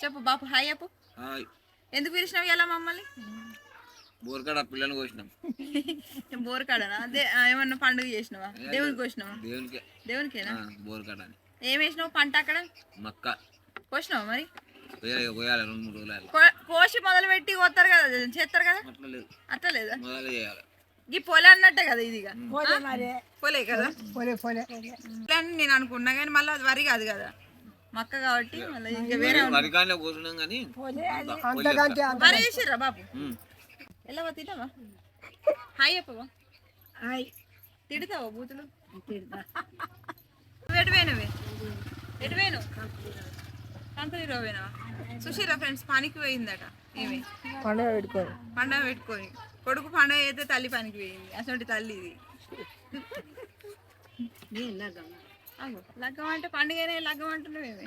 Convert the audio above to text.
చెప్పు బాపు హాయ్ చెప్పు. ఎందుకు పిలిచినావు ఇలా మమ్మల్ని? బోర్కాడ పిల్లలు కోసినాం. బోర్కాడనా? ఏమన్నా పండుగ చేసినావా? దేవునికి కోసినావా? దేవునికేనా? బోర్కాడ ఏం వేసినావు పంట అక్కడ? మక్క కోసినావా మరి? కోయాలి 2-3 రోజులు కోసి మొదలు పెట్టి పోతారు కదా, చేస్తారు కదా. అట్లా లేదా? ఈ పొలే అన్నట్టే కదా ఇది. పొలే కదా నేను అనుకున్నా, కానీ మళ్ళీ అది వరి కాదు కదా, మక్క కాబట్టి మళ్ళీ ఇంకా వేరే వరి వేసిర్రా బాబు. వెళ్ళవా తింటావా? హాయ్ చెప్పవా? హాయ్ తిడతావా బూతులు? ఎటువైనవే ఎటువైను కంతీరోవేనావా? చూసిరా ఫ్రెండ్స్, పనికి పోయిందట. ఏమి పండగ పెట్టుకొని కొడుకు పండగ అయితే తల్లి పనికి పోయింది. అసలు తల్లి ఇది. లగ్గం అంటే పండుగనే లగ్గం అంటున్నావేమి?